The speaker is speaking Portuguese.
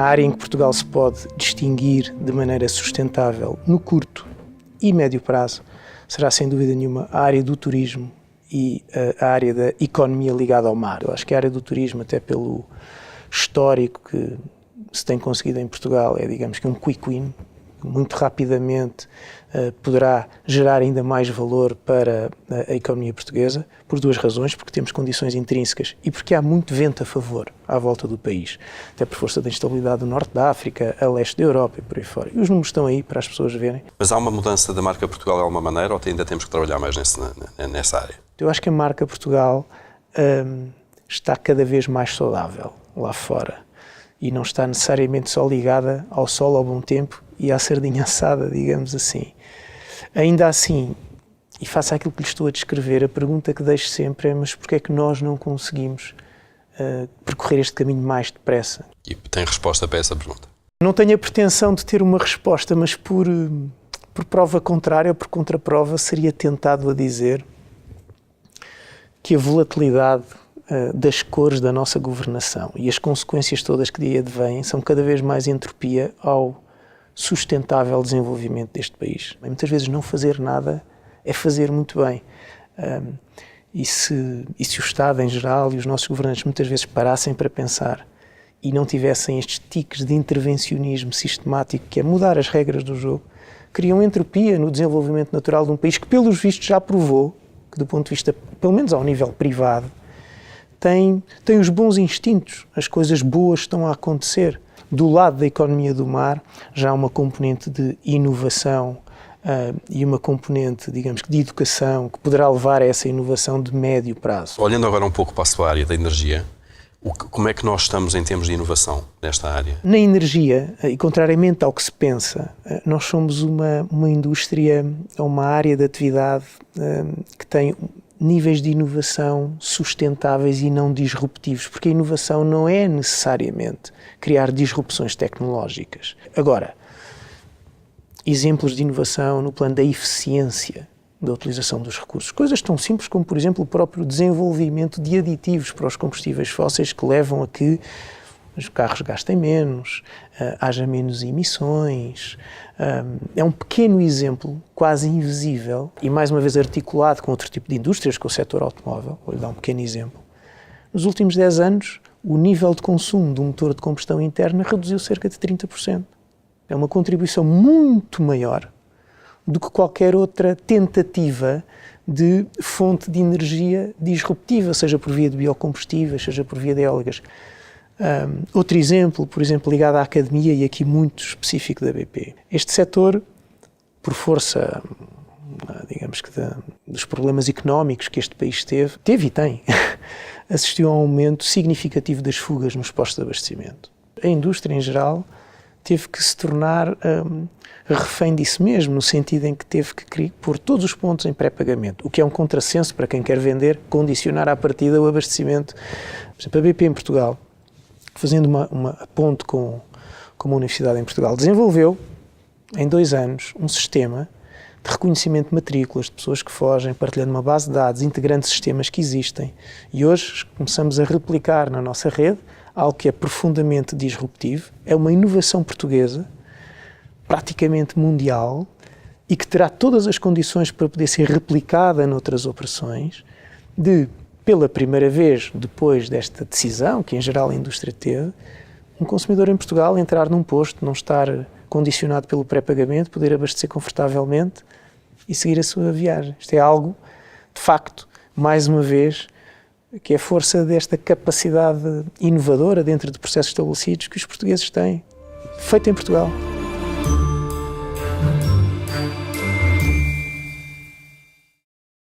A área em que Portugal se pode distinguir de maneira sustentável no curto e médio prazo será, sem dúvida nenhuma, a área do turismo e a área da economia ligada ao mar. Eu acho que a área do turismo, até pelo histórico que se tem conseguido em Portugal, é, digamos que um quick win, muito rapidamente poderá gerar ainda mais valor para a economia portuguesa, por duas razões: porque temos condições intrínsecas e porque há muito vento a favor à volta do país, até por força da instabilidade do norte da África, a leste da Europa e por aí fora. E os números estão aí para as pessoas verem. Mas há uma mudança da marca Portugal de alguma maneira, ou ainda temos que trabalhar mais nessa área? Eu acho que a marca Portugal está cada vez mais saudável lá fora e não está necessariamente só ligada ao sol, ao bom tempo e à sardinha assada, digamos assim. Ainda assim, e faço aquilo que lhe estou a descrever, a pergunta que deixo sempre é: mas porquê é que nós não conseguimos percorrer este caminho mais depressa? E tem resposta para essa pergunta? Não tenho a pretensão de ter uma resposta, mas por prova contrária ou por contraprova, seria tentado a dizer que a volatilidade das cores da nossa governação e as consequências todas que daí advêm são cada vez mais entropia ao sustentável desenvolvimento deste país. Muitas vezes não fazer nada é fazer muito bem. E se o Estado em geral e os nossos governantes muitas vezes parassem para pensar e não tivessem estes tiques de intervencionismo sistemático, que é mudar as regras do jogo, criam entropia no desenvolvimento natural de um país que, pelos vistos, já provou que, do ponto de vista, pelo menos ao nível privado, tem os bons instintos, as coisas boas estão a acontecer. Do lado da economia do mar, já há uma componente de inovação e uma componente, digamos, de educação que poderá levar a essa inovação de médio prazo. Olhando agora um pouco para a sua área da energia, como é que nós estamos em termos de inovação nesta área? Na energia, e contrariamente ao que se pensa, nós somos uma indústria, uma área de atividade que tem níveis de inovação sustentáveis e não disruptivos, porque a inovação não é necessariamente criar disrupções tecnológicas. Agora, exemplos de inovação no plano da eficiência da utilização dos recursos, coisas tão simples como, por exemplo, o próprio desenvolvimento de aditivos para os combustíveis fósseis que levam a que os carros gastem menos, haja menos emissões. É um pequeno exemplo, quase invisível, e mais uma vez articulado com outro tipo de indústrias, com o setor automóvel. Vou-lhe dar um pequeno exemplo. Nos últimos 10 anos, o nível de consumo de um motor de combustão interna reduziu cerca de 30%. É uma contribuição muito maior do que qualquer outra tentativa de fonte de energia disruptiva, seja por via de biocombustíveis, seja por via de eólicas. Outro exemplo, por exemplo, ligado à academia e aqui muito específico da BP. Este setor, por força, digamos que dos problemas económicos que este país teve e tem, assistiu a um aumento significativo das fugas nos postos de abastecimento. A indústria, em geral, teve que se tornar refém disso mesmo, no sentido em que teve que pôr todos os pontos em pré-pagamento, o que é um contrassenso para quem quer vender, condicionar à partida o abastecimento. Por exemplo, a BP em Portugal, fazendo uma ponte com uma universidade em Portugal, desenvolveu, em 2 anos, um sistema de reconhecimento de matrículas de pessoas que fogem, partilhando uma base de dados, integrando sistemas que existem. E hoje começamos a replicar na nossa rede algo que é profundamente disruptivo, é uma inovação portuguesa, praticamente mundial, e que terá todas as condições para poder ser replicada noutras operações, pela primeira vez, depois desta decisão, que em geral a indústria teve, um consumidor em Portugal entrar num posto, não estar condicionado pelo pré-pagamento, poder abastecer confortavelmente e seguir a sua viagem. Isto é algo, de facto, mais uma vez, que é a força desta capacidade inovadora dentro de processos estabelecidos que os portugueses têm, feito em Portugal.